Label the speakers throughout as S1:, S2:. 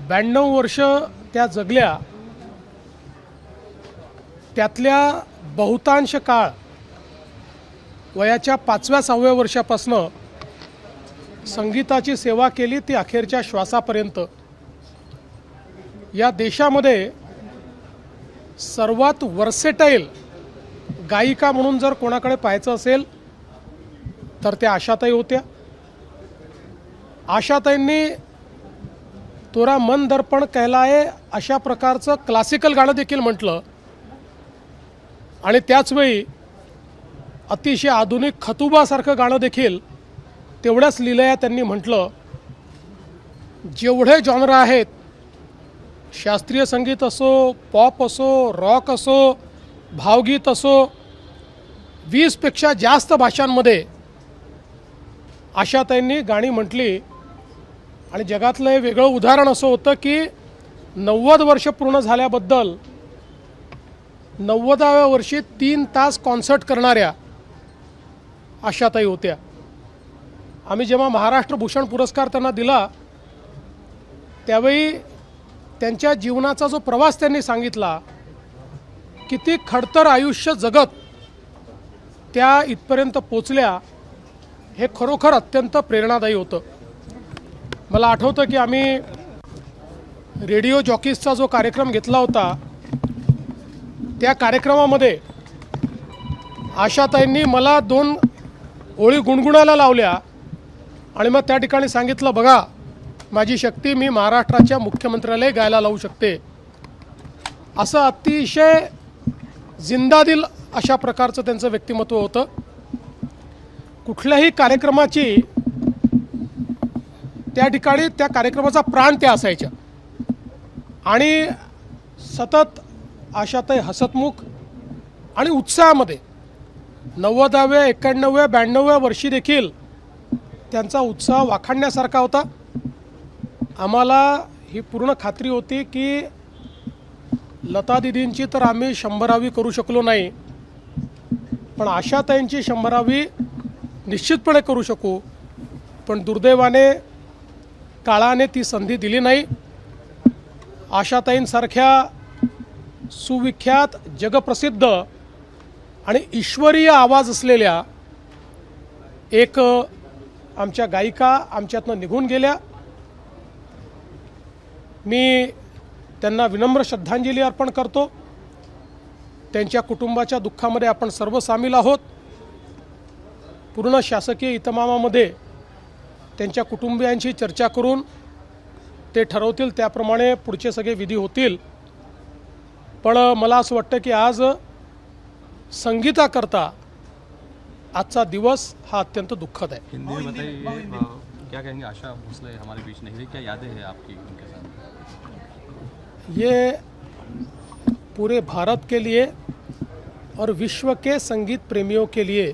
S1: 92 वर्ष त्या जगल्या, त्यातल्या बहुतांश काळ वयाच्या 5व्या-6व्या वर्षापासून संगीताची सेवा केली, ती अखेरच्या श्वासापर्यंत. या देशामध्ये सर्वात वर्सेटाईल गायिका म्हणून जर कोणाकडे पाहायचं असेल तर त्या आशाताई होत्या. आशाताईंनी तोरा मन दर्पण कहलाए अशा प्रकारचं क्लासिकल गाणं देखील म्हटलं आणि त्याचवेळी अतिशय आधुनिक खतुबासारखं गाणं देखील तेवढ्याच लीलया त्यांनी म्हटलं. जेवढे जॉनर आहेत, शास्त्रीय संगीत असो, पॉप असो, रॉक असो, भावगीत असो, 20पेक्षा जास्त भाषांमध्ये आशाताईंनी गाणी म्हटली. आणि जगातलं हे वेगळं उदाहरण असं होतं की 90 वर्ष पूर्ण झाल्याबद्दल 90व्या वर्षी 3 तास कॉन्सर्ट करणाऱ्या आशाताई होत्या. आम्ही जेव्हा महाराष्ट्र भूषण पुरस्कार त्यांना दिला त्यावेळी त्यांच्या जीवनाचा जो प्रवास त्यांनी सांगितला, किती खडतर आयुष्य जगत त्या इथपर्यंत पोचल्या, हे खरोखर अत्यंत प्रेरणादायी होतं. मला आठवतं की आम्ही रेडिओ जॉकीजचा जो कार्यक्रम घेतला होता, त्या कार्यक्रमामध्ये आशाताईंनी मला 2 ओळी गुणगुणायला लावल्या आणि मग त्या ठिकाणी सांगितलं, बघा माझी शक्ती, मी महाराष्ट्राच्या मुख्यमंत्र्यालाही गायला लावू शकते. असं अतिशय जिंदादिल अशा प्रकारचं त्यांचं व्यक्तिमत्व होतं. कुठल्याही कार्यक्रमाची त्या ठिकाणी त्या कार्यक्रमाचा प्राण त्या असायच्या आणि सतत आशाताई हसतमुख आणि उत्साहामध्ये 90व्या, 91व्या, 92व्या वर्षी देखील त्यांचा उत्साह वाखाणण्यासारखा होता. आम्हाला ही पूर्ण खात्री होती की लता दीदींची तर आम्ही 100वी करू शकलो नाही, पण आशाताईंची 100वी निश्चितपणे करू शकू. पण दुर्दैवाने काळाने ती संधी दिली नाही. आशाताईंसारख्या सुविख्यात, जगप्रसिद्ध आणि ईश्वरीय आवाज असलेल्या एक आमच्या गायिका आमच्यातनं निघून गेल्या. मी त्यांना विनम्र श्रद्धांजली अर्पण करतो. त्यांच्या कुटुंबाच्या दुःखामध्ये आपण सर्व सामील आहोत. पूर्ण शासकीय इतमामामध्ये त्यांच्या कुटुंबियांशी चर्चा करून ते ठरवतील त्याप्रमाणे पुढचे सगळे विधी होतील. पण मला असं वाटतं की आज संगीताकरता आजचा दिवस हा अत्यंत दुःखद आहे.
S2: हिंदी में बताइए, क्या कहेंगे? आशा भोसले हमारे बीच नहीं रही, क्या यादें हैं आपकी उनके साथ?
S1: ये पूरे भारत के लिए और विश्व के संगीत प्रेमियों के लिए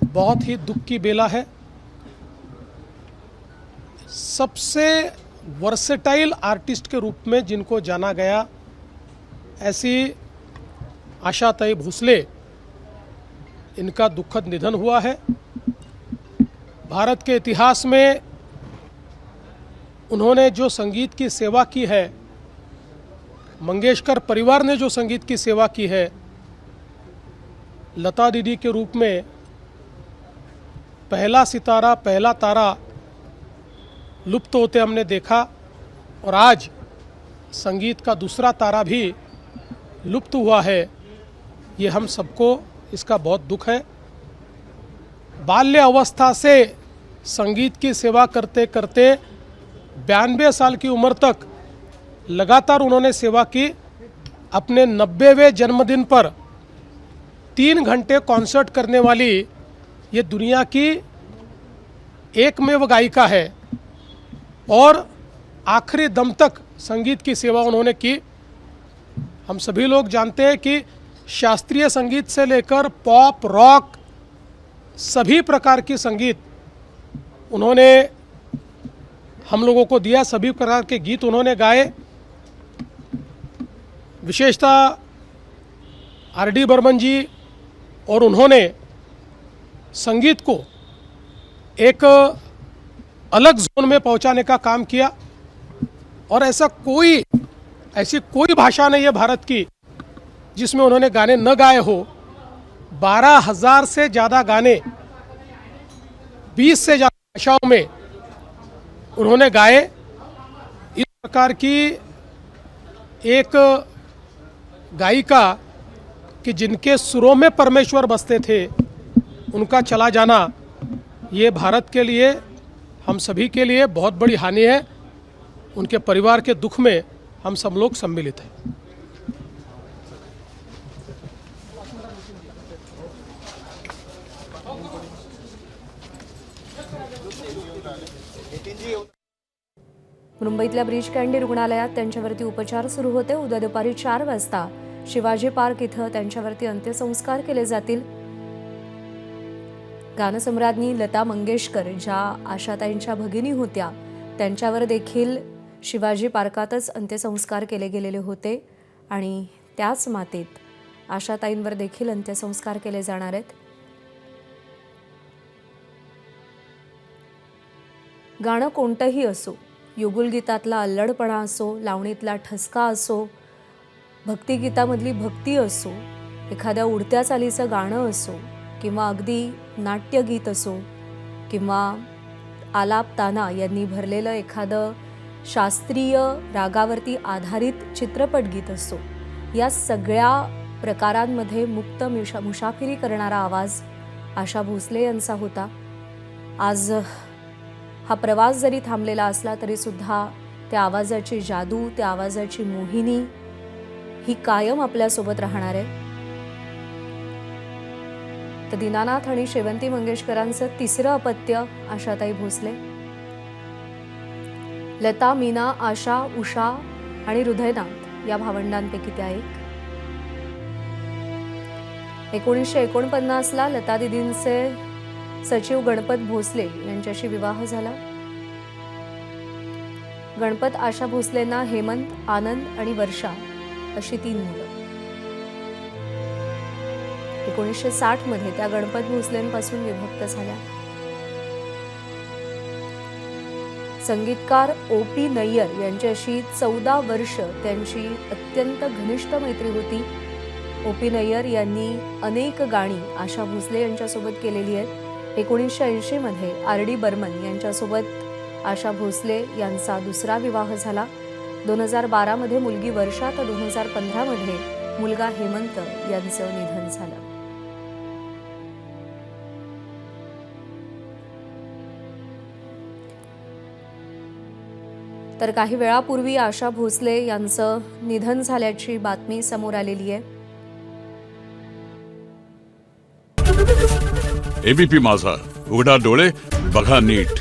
S1: बहुत ही दुख की बेला है. सबसे वर्सेटाइल आर्टिस्ट के रूप में जिनको जाना गया, ऐसी आशाताई भोसले, इनका दुखद निधन हुआ है. भारत के इतिहास में उन्होंने जो संगीत की सेवा की है, मंगेशकर परिवार ने जो संगीत की सेवा की है, लता दीदी के रूप में पहला सितारा, पहला तारा लुप्त होते हमने देखा और आज संगीत का दूसरा तारा भी लुप्त हुआ है. ये हम सबको इसका बहुत दुख है. बाल्य अवस्था से संगीत की सेवा करते करते 92 साल की उम्र तक लगातार उन्होंने सेवा की. अपने 90वें जन्मदिन पर 3 घंटे कॉन्सर्ट करने वाली ये दुनिया की एकमेव गायिका है और आखिरी दम तक संगीत की सेवा उन्होंने की. हम सभी लोग जानते हैं कि शास्त्रीय संगीत से लेकर पॉप, रॉक, सभी प्रकार की संगीत उन्होंने हम लोगों को दिया. सभी प्रकार के गीत उन्होंने गाए. विशेषतः आर.डी. बर्मन जी और उन्होंने संगीत को एक अलग जोन में पहुंचाने का काम किया. और ऐसी कोई भाषा नहीं है भारत की जिसमें उन्होंने गाने न गाए हो। 12,000 से ज़्यादा गाने 20 से ज़्यादा भाषाओं में उन्होंने गाए। इस प्रकार की एक गायिका कि जिनके सुरों में परमेश्वर बसते थे, उनका चला जाना ये भारत के लिए, हम सभी के लिए बहुत बड़ी हानि है। उनके परिवार के दुख में हम सब लोग सम्मिलित हैं।
S3: मुंबईतल्या ब्रीच कँडी रुग्णालयात त्यांच्यावरती उपचार सुरू होते। उद्या दुपारी 4 वाजता शिवाजी पार्क इथं त्यांच्यावरती अंत्यसंस्कार केले जातील। गानसम्राज्ञी लता मंगेशकर ज्या आशाताईंच्या भगिनी होत्या, त्यांच्यावर देखील शिवाजी पार्कातच अंत्यसंस्कार केले गेलेले होते आणि त्याच मातीत आशाताईंवर देखील अंत्यसंस्कार केले जाणार आहेत। गाणं कोणतंही असो, युगुलगीतातला अल्लडपणा असो, लावणीतला ठसका असो, भक्तिगीतामधली भक्ती असो, एखाद्या उडत्या चालीचं गाणं असो किंवा अगदी नाट्यगीत असो किंवा आलाप ताना यांनी भरलेलं एखादं शास्त्रीय रागावरती आधारित चित्रपट गीत असो, या सगळ्या प्रकारांमध्ये मुक्त मुसाफिरी करणारा आवाज आशा भोसले यांचा होता। आज हा प्रवास जरी थांबलेला असला तरी सुद्धा त्या आवाजाची जादू, त्या आवाजाची मोहिनी ही कायम आपल्यासोबत राहणार आहे। तर दीनानाथ आणि शेवंती मंगेशकरांचं तिसरं अपत्य आशाताई भोसले। लता, मीना, आशा, उषा आणि हृदयनाथ या भावंडांपैकी त्या एक। 1949ला लता दिदींचे सचिव गणपत भोसले यांच्याशी विवाह झाला। गणपत आशा भोसलेंना हेमंत, आनंद आणि वर्षा अशी 3 मुलं। 1960 मध्ये त्या गणपत भोसलेंपासून विभक्त झाल्या। संगीतकार O.P. नय्यर यांच्याशी 14 वर्ष त्यांची अत्यंत घनिष्ठ मैत्री होती। O.P. नय्यर यांनी अनेक गाणी आशा भोसले यांच्यासोबत केलेली आहेत। 1980 मध्ये R.D. बर्मन यांच्यासोबत आशा भोसले यांचा दुसरा विवाह झाला। 2012 मध्ये मुलगी वर्षा तर 2015 मध्ये मुलगा हेमंत यांचं निधन झालं। तर काही वेळापूर्वी आशा भोसले यांचं निधन झाल्याची बातमी समोर आलेली आहे।
S4: एबीपी माझा, उघडा डोळे बघा नीट।